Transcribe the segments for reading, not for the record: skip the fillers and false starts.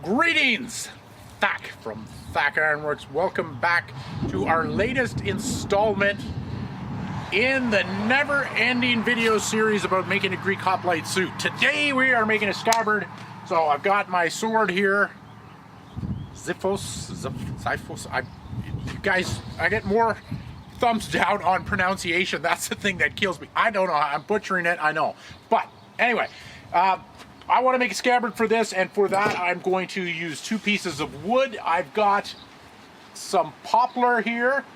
Greetings, Thak from Thak Ironworks. Welcome back to our latest installment in the never-ending video series about making a Greek hoplite suit. Today we are making a scabbard. So I've got my sword here, xiphos. You guys, I get more thumbs down on pronunciation. That's the thing that kills me. I don't know. I'm butchering it. I know. But anyway, I want to make a scabbard for this, and for that I'm going to use two pieces of wood. I've got some poplar here.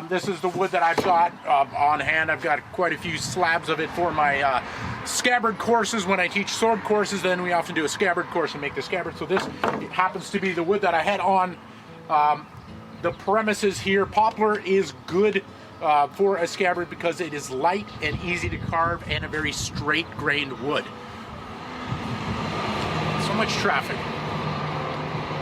This is the wood that I've got on hand. I've got quite a few slabs of it for my scabbard courses. When I teach sword courses, then we often do a scabbard course and make the scabbard. So this happens to be the wood that I had on the premises here. Poplar is good for a scabbard because it is light and easy to carve and a very straight grained wood. So much traffic.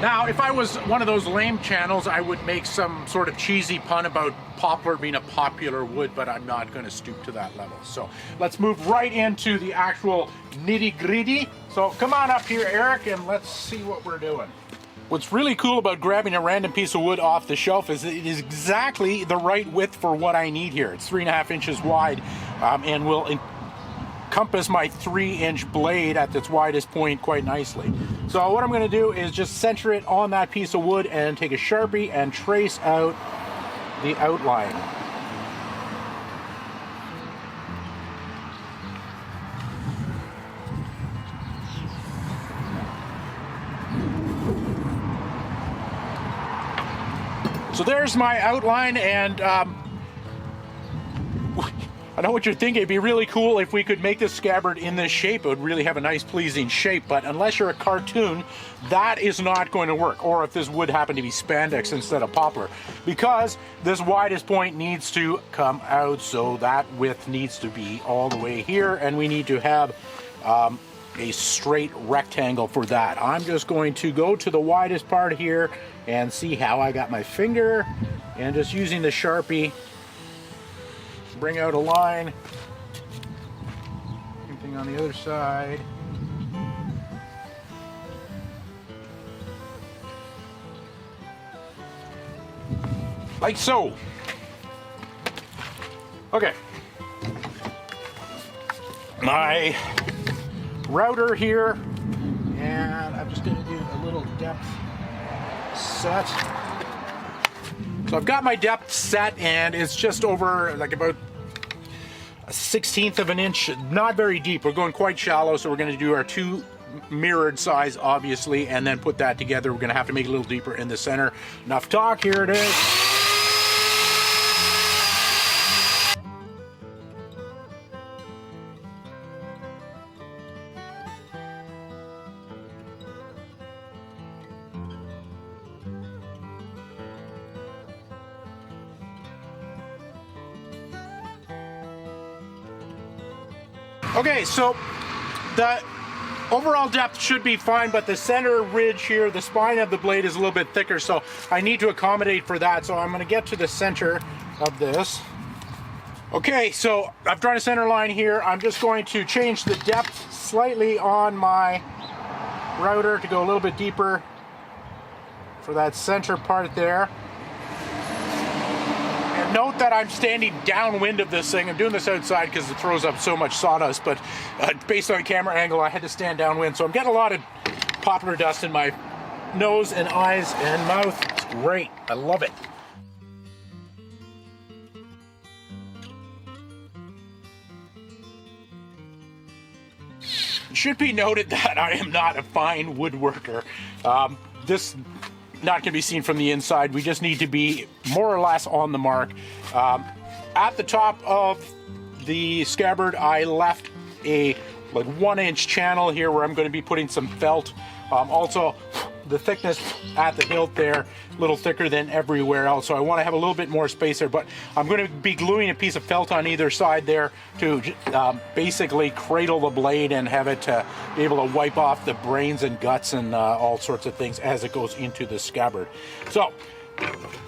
Now, if I was one of those lame channels, I would make some sort of cheesy pun about poplar being a popular wood, but I'm not going to stoop to that level. So let's move right into the actual nitty-gritty. So come on up here, Eric, and let's see what we're doing. What's really cool about grabbing a random piece of wood off the shelf is it is exactly the right width for what I need here. It's 3.5 inches wide and will encompass my 3-inch blade at its widest point quite nicely. So what I'm going to do is just center it on that piece of wood and take a Sharpie and trace out the outline. So there's my outline, and I know what you're thinking. It'd be really cool if we could make this scabbard in this shape. It would really have a nice pleasing shape, but unless you're a cartoon, that is not going to work. Or if this would happen to be spandex instead of poplar, because this widest point needs to come out, so that width needs to be all the way here, and we need to have a straight rectangle for that. I'm just going to go to the widest part here and see how I got my finger, and just using the Sharpie, bring out a line. Same thing on the other side. Like so. Okay. My router here, and I'm just going to do a little depth set. So I've got my depth set, and it's just over like about 1/16 of an inch, not very deep. We're going quite shallow, so we're going to do our two mirrored size, obviously, and then put that together. We're going to have to make it a little deeper in the center. Enough talk, here it is. Okay, so the overall depth should be fine, but the center ridge here, the spine of the blade is a little bit thicker, so I need to accommodate for that. So I'm going to get to the center of this. Okay, so I've drawn a center line here. I'm just going to change the depth slightly on my router to go a little bit deeper for that center part there. Note that I'm standing downwind of this thing. I'm doing this outside because it throws up so much sawdust, but based on the camera angle, I had to stand downwind. So I'm getting a lot of poplar dust in my nose and eyes and mouth. It's great. I love it. It should be noted that I am not a fine woodworker. This not going to be seen from the inside. We just need to be more or less on the mark. At the top of the scabbard, I left a like 1-inch channel here where I'm going to be putting some felt. Also, the thickness at the hilt there, a little thicker than everywhere else, so I want to have a little bit more space there, but I'm going to be gluing a piece of felt on either side there to basically cradle the blade and have it be able to wipe off the brains and guts and all sorts of things as it goes into the scabbard. So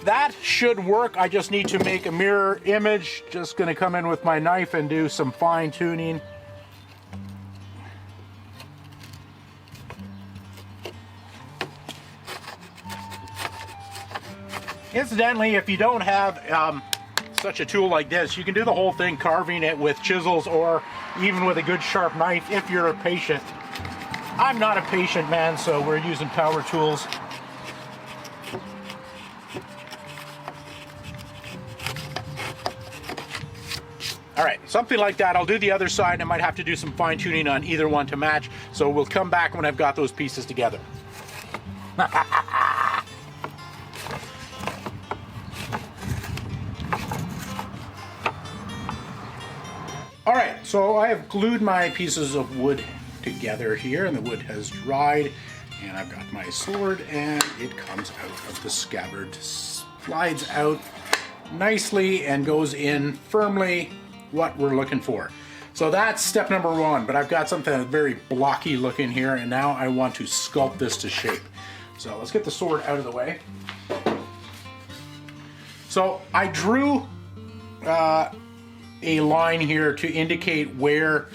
that should work. I just need to make a mirror image. Just going to come in with my knife and do some fine tuning. Incidentally, if you don't have such a tool like this, you can do the whole thing carving it with chisels or even with a good sharp knife if you're patient. I'm not a patient man, so we're using power tools. All right, something like that. I'll do the other side. I might have to do some fine tuning on either one to match, so we'll come back when I've got those pieces together. All right, so I have glued my pieces of wood together here, and the wood has dried, and I've got my sword, and it comes out of the scabbard, slides out nicely and goes in firmly what we're looking for. So that's step number one, but I've got something that's very blocky looking here, and now I want to sculpt this to shape. So let's get the sword out of the way. So I drew a line here to indicate where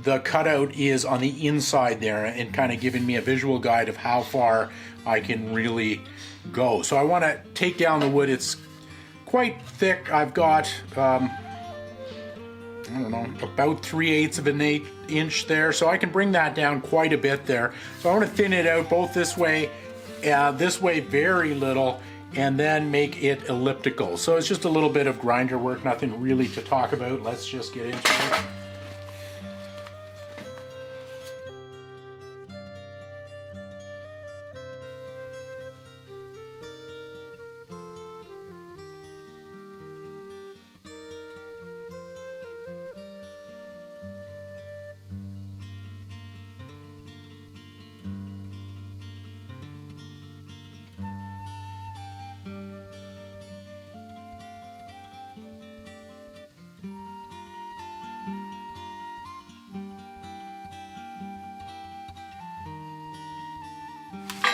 the cutout is on the inside there, and kind of giving me a visual guide of how far I can really go. So I want to take down the wood. It's quite thick. I've got I don't know, about 3/8 of an inch there, so I can bring that down quite a bit there. So I want to thin it out both this way very little, and then make it elliptical. So it's just a little bit of grinder work, nothing really to talk about. Let's just get into it.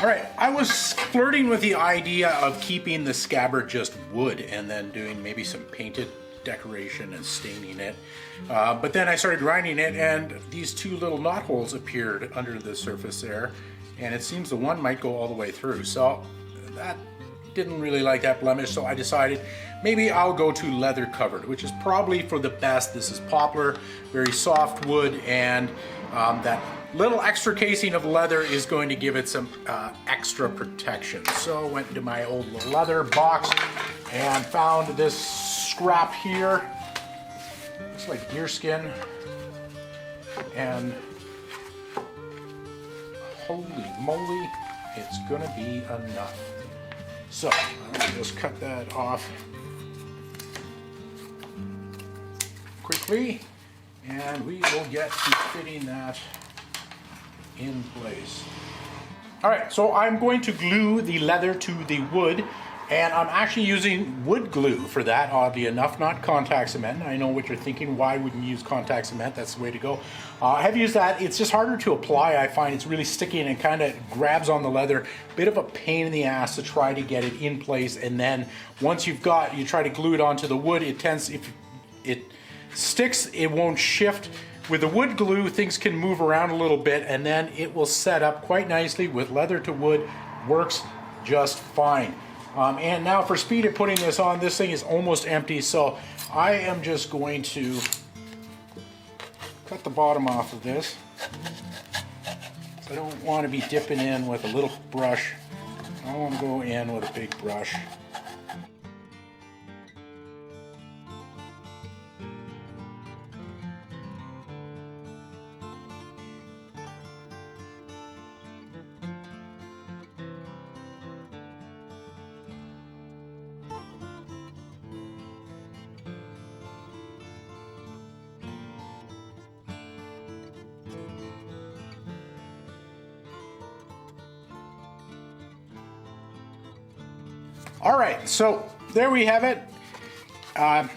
All right, I was flirting with the idea of keeping the scabbard just wood and then doing maybe some painted decoration and staining it. But then I started grinding it, and these two little knot holes appeared under the surface there, and it seems the one might go all the way through. So that didn't really like that blemish, so I decided maybe I'll go to leather covered, which is probably for the best. This is poplar, very soft wood, and that little extra casing of leather is going to give it some extra protection. So I went into my old leather box and found this scrap here. Looks like deer skin. And holy moly, it's gonna be enough. So I'll just cut that off quickly, and we will get to fitting that in place. All right, so I'm going to glue the leather to the wood, and I'm actually using wood glue for that, oddly enough, not contact cement. I know what you're thinking, why wouldn't you use contact cement? That's the way to go. I have used that. It's just harder to apply. I find it's really sticky and it kind of grabs on the leather. Bit of a pain in the ass to try to get it in place, and then once you try to glue it onto the wood, it tends, if it sticks, it won't shift. With the wood glue, things can move around a little bit, and then it will set up quite nicely with leather to wood. Works just fine. And now for speed of putting this on, this thing is almost empty, so I am just going to cut the bottom off of this. I don't want to be dipping in with a little brush. I want to go in with a big brush. All right, so there we have it.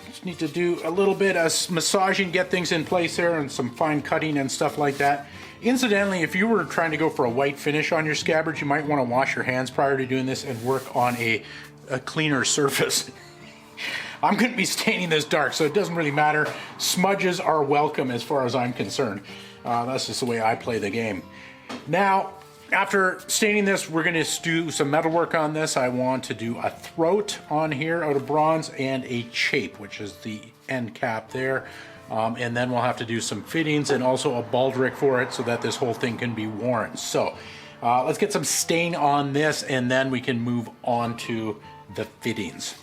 Just need to do a little bit of massaging, get things in place there, and some fine cutting and stuff like that. Incidentally, if you were trying to go for a white finish on your scabbard, you might want to wash your hands prior to doing this and work on a cleaner surface. I'm going to be staining this dark, so it doesn't really matter. Smudges are welcome as far as I'm concerned. That's just the way I play the game. Now, After staining this, we're going to do some metalwork on this. I want to do a throat on here out of bronze and a chape, which is the end cap there. And then we'll have to do some fittings and also a baldric for it so that this whole thing can be worn. So let's get some stain on this and then we can move on to the fittings.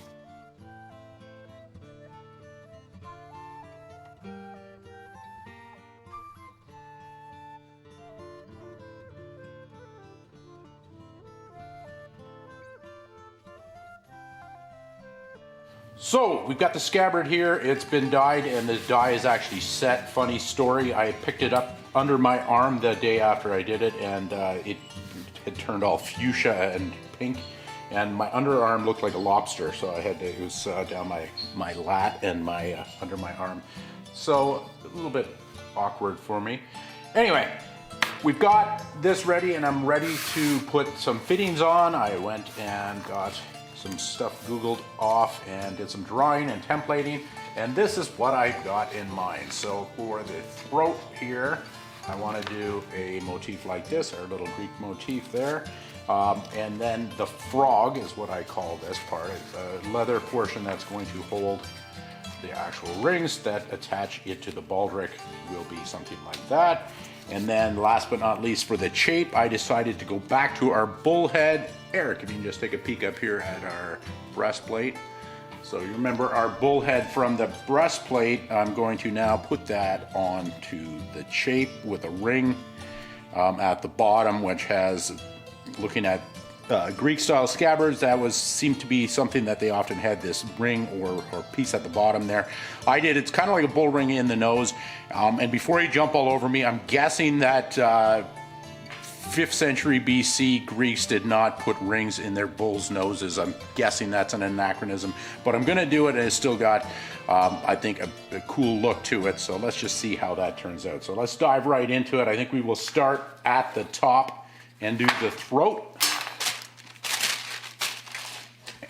So we've got the scabbard here. It's been dyed and the dye is actually set. Funny story, I picked it up under my arm the day after I did it and it had turned all fuchsia and pink and my underarm looked like a lobster, so I had to, it was down my lat and my under my arm. So a little bit awkward for me. Anyway, we've got this ready and I'm ready to put some fittings on. I went and got some stuff Googled off and did some drawing and templating, and this is what I got in mind. So for the throat here, I want to do a motif like this, our little Greek motif there, and then the frog is what I call this part. It's a leather portion that's going to hold the actual rings that attach it to the baldric, will be something like that. And then last but not least, for the chape, I decided to go back to our bullhead. Eric, if you can just take a peek up here at our breastplate. So you remember our bullhead from the breastplate, I'm going to now put that onto the chape with a ring at the bottom, which has, looking at Greek style scabbards, that seemed to be something that they often had, this ring or piece at the bottom there. I did, it's kind of like a bull ring in the nose. And before you jump all over me, I'm guessing that 5th century BC Greeks did not put rings in their bulls' noses. I'm guessing that's an anachronism, but I'm gonna do it and it's still got, I think, a cool look to it. So let's just see how that turns out. So let's dive right into it. I think we will start at the top and do the throat.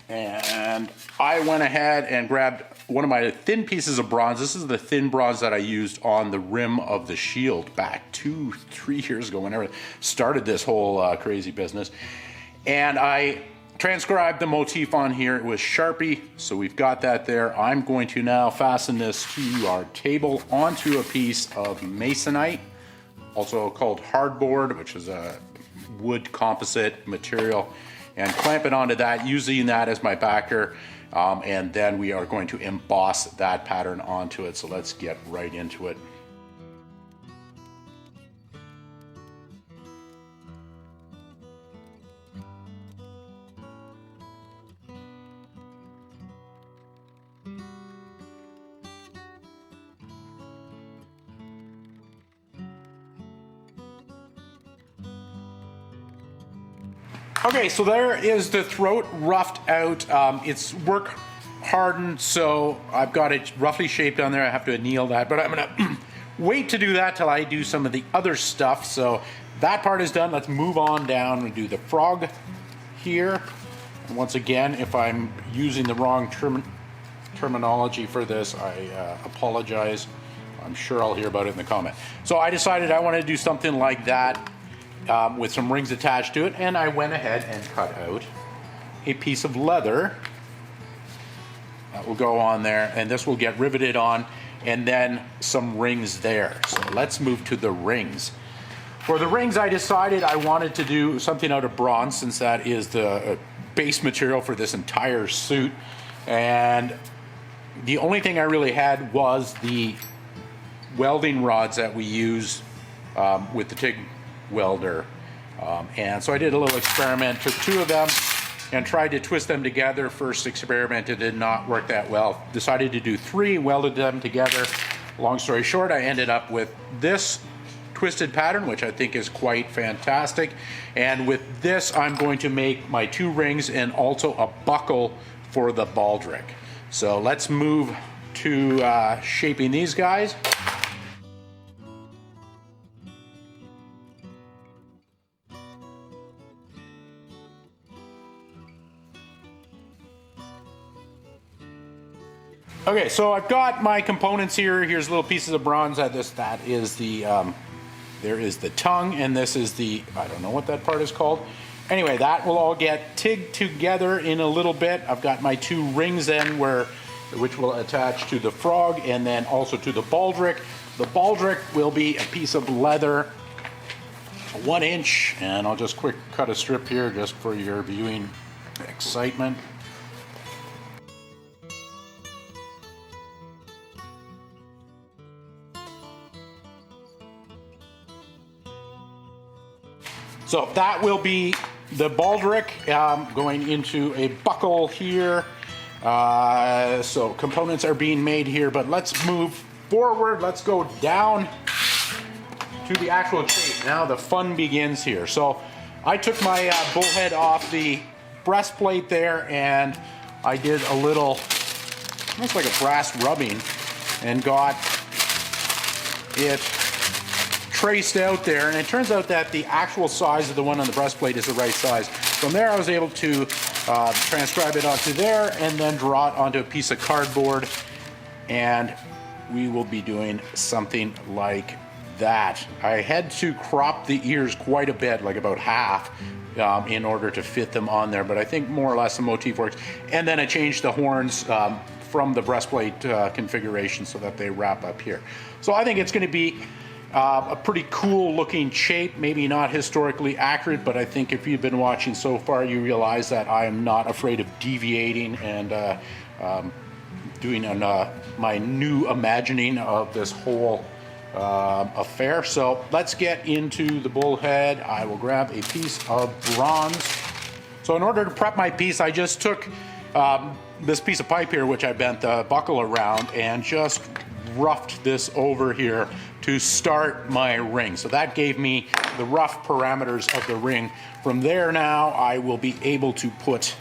And I went ahead and grabbed one of my thin pieces of bronze. This is the thin bronze that I used on the rim of the shield back 2-3 years ago, whenever I started this whole crazy business. And I transcribed the motif on here. It was Sharpie, so we've got that there. I'm going to now fasten this to our table onto a piece of masonite, also called hardboard, which is a wood composite material, and clamp it onto that, using that as my backer, and then we are going to emboss that pattern onto it. So let's get right into it. Okay, so there is the throat roughed out. It's work hardened, so I've got it roughly shaped on there. I have to anneal that, but I'm gonna wait to do that till I do some of the other stuff. So that part is done. Let's move on down and do the frog here. And once again, if I'm using the wrong terminology for this, I apologize. I'm sure I'll hear about it in the comment. So I decided I want to do something like that. With some rings attached to it, and I went ahead and cut out a piece of leather that will go on there, and this will get riveted on, and then some rings there. So let's move to the rings. For the rings, I decided I wanted to do something out of bronze, since that is the base material for this entire suit, and the only thing I really had was the welding rods that we use with the TIG welder, and so I did a little experiment, took 2 of them and tried to twist them together. First experiment, it did not work that well. Decided to do 3, welded them together. Long story short, I ended up with this twisted pattern, which I think is quite fantastic, and with this I'm going to make my 2 rings and also a buckle for the baldric. So let's move to shaping these guys. Okay, so I've got my components here. Here's little pieces of bronze. That is the There is the tongue, and this is the, I don't know what that part is called. Anyway, that will all get tigged together in a little bit. I've got my 2 rings then which will attach to the frog and then also to the baldric. The baldric will be a piece of leather, 1 inch, and I'll just quick cut a strip here just for your viewing excitement. So that will be the baldric going into a buckle here. So components are being made here, but let's move forward. Let's go down to the actual chape. Now the fun begins here. So I took my bullhead off the breastplate there, and I did a little, almost like a brass rubbing, and got it traced out there, and it turns out that the actual size of the one on the breastplate is the right size. From there I was able to transcribe it onto there and then draw it onto a piece of cardboard, and we will be doing something like that. I had to crop the ears quite a bit, like about half, in order to fit them on there, but I think more or less the motif works. And then I changed the horns from the breastplate configuration so that they wrap up here. So I think it's going to be a pretty cool looking chape, maybe not historically accurate, but I think if you've been watching so far, you realize that I am not afraid of deviating and doing my new imagining of this whole affair. So let's get into the bullhead. I will grab a piece of bronze. So in order to prep my piece, I just took this piece of pipe here, which I bent the buckle around, and just roughed this over here to start my ring. So that gave me the rough parameters of the ring. From there now I will be able to put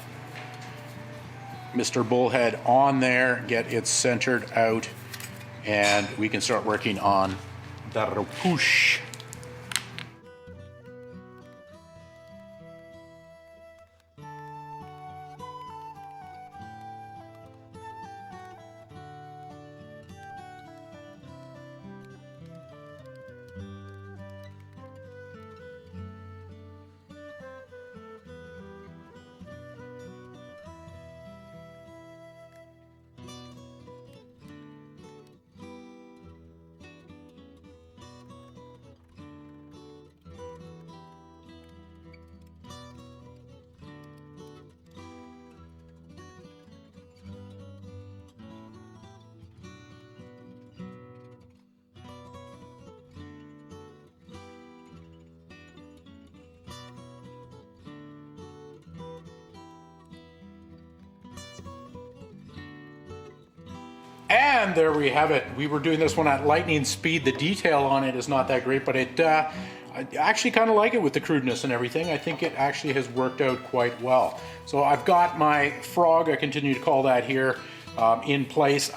Mr. Bullhead on there, get it centered out, and we can start working on the repouche. And there we have it. We were doing this one at lightning speed. The detail on it is not that great, but I actually kind of like it with the crudeness and everything. I think it actually has worked out quite well. So I've got my frog, I continue to call that here, in place.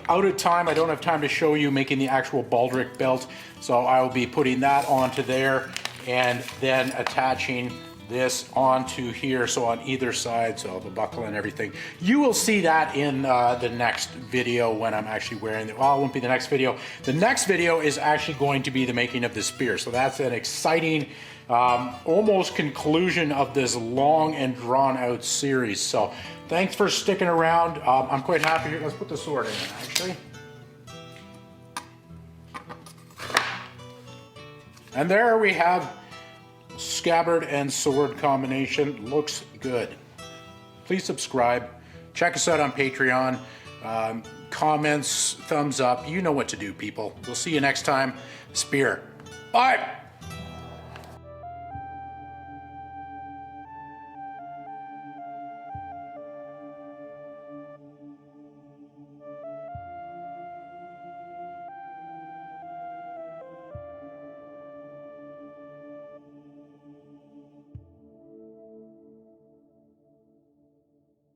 Out of time, I don't have time to show you making the actual baldric belt, so I will be putting that onto there and then attaching this onto here, so on either side, so the buckle and everything. You will see that in the next video when I'm actually wearing it. Well, it won't be the next video. The next video is actually going to be the making of the spear. So that's an exciting almost conclusion of this long and drawn out series. So thanks for sticking around. I'm quite happy here. Let's put the sword in actually. And there we have scabbard and sword combination. Looks good. Please subscribe. Check us out on Patreon. Comments, thumbs up. You know what to do, people. We'll see you next time. Spear. Bye.